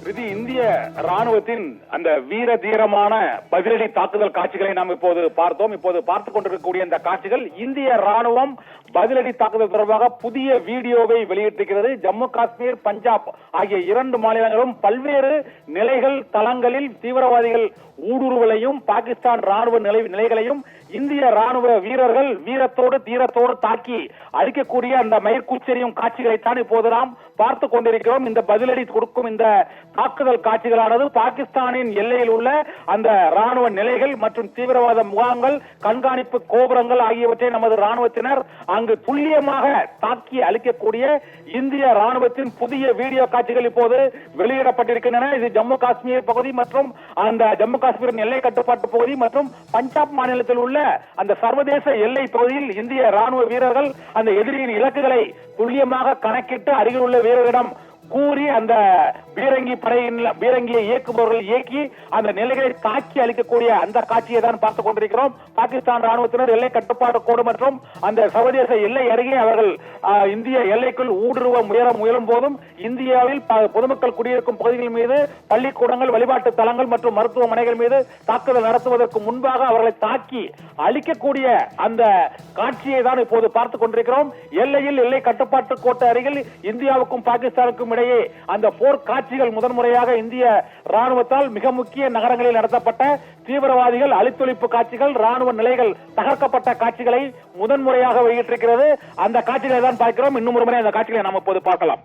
இது இந்திய ராணுவத்தின் அந்த வீர தீரமான பதிலடி தாக்குதல் காட்சிகளை நாம் இப்போது பார்த்தோம். இப்போது பார்த்துக் கொண்டிருக்கக்கூடிய இந்த காட்சிகள் இந்திய ராணுவம் பதிலடி தாக்குதல் தொடர்பாக புதிய வீடியோவை வெளியிட்டிருக்கிறது. ஜம்மு காஷ்மீர், பஞ்சாப் ஆகிய 2 மாநிலங்களும் பல்வேறு நிலைகள் தளங்களில் தீவிரவாதிகள் ஊடுருவலையும் பாகிஸ்தான் ராணுவ நிலைகளையும் இந்திய ராணுவ வீரர்கள் வீரத்தோடு தீரத்தோடு தாக்கி அழிக்கக்கூடிய அந்த மயிர்கூச்செறியும் காட்சிகளைத்தான் இப்போது நாம் பார்த்துக் கொண்டிருக்கிறோம். இந்த பதிலடி கொடுக்கும் இந்த தாக்குதல் காட்சிகளானது பாகிஸ்தானின் எல்லையில் உள்ள அந்த ராணுவ நிலைகள் மற்றும் தீவிரவாத முகாம்கள், கண்காணிப்பு கோபுரங்கள் ஆகியவற்றை நமது ராணுவத்தினர் அங்கு துல்லியமாக தாக்கி அழிக்கக்கூடிய இந்திய ராணுவத்தின் புதிய வீடியோ காட்சிகள் இப்போது வெளியிடப்பட்டிருக்கின்றன. இது ஜம்மு காஷ்மீர் பகுதி மற்றும் அந்த ஜம்மு காஷ்மீரின் எல்லை கட்டுப்பாட்டு பகுதி மற்றும் பஞ்சாப் மாநிலத்தில் உள்ள அந்த சர்வதேச எல்லை பகுதியில் இந்திய ராணுவ வீரர்கள் அந்த எதிரியின் இலக்குகளை துல்லியமாக கணக்கிட்டு அருகில் உள்ள வீரர்களிடம் கூறி அந்த பீரங்கியை இயக்குபவர்கள் இயக்கி அந்த நிலைகளை தாக்கி அளிக்கக்கூடிய அந்த காட்சியை தான் பார்த்துக் கொண்டிருக்கிறோம். பாகிஸ்தான் ராணுவத்தினர் எல்லை கட்டுப்பாட்டு கோடு மற்றும் அந்த சர்வதேச எல்லை அருகே அவர்கள் இந்திய எல்லைக்குள் ஊடுருவ முயலும் போதும் இந்தியாவில் பொதுமக்கள் குடியிருக்கும் பகுதிகள் மீது, பள்ளிக்கூடங்கள், வழிபாட்டு தலங்கள் மற்றும் மருத்துவமனைகள் மீது தாக்குதல் நடத்துவதற்கு முன்பாக அவர்களை தாக்கி அளிக்கக்கூடிய அந்த காட்சியை தான் இப்போது பார்த்துக் கொண்டிருக்கிறோம். எல்லை கட்டுப்பாட்டு கோட்டு அருகில் இந்தியாவுக்கும் பாகிஸ்தானுக்கும் இடையே அந்த போர் காட்சிகள் முதன்முறையாக இந்திய ராணுவத்தால் மிக முக்கிய நகரங்களில் நடத்தப்பட்ட தீவிரவாதிகள் அழித்தொழிப்பு காட்சிகள், ராணுவ நிலைகள் தகர்க்கப்பட்ட காட்சிகளை முதன்முறையாக வெளியிட்டிருக்கிறது. அந்த காட்சிகளை தான் பார்க்கிறோம். இன்னும் ஒரு முறை அந்த காட்சிகளை நாம் இப்போது பார்க்கலாம்.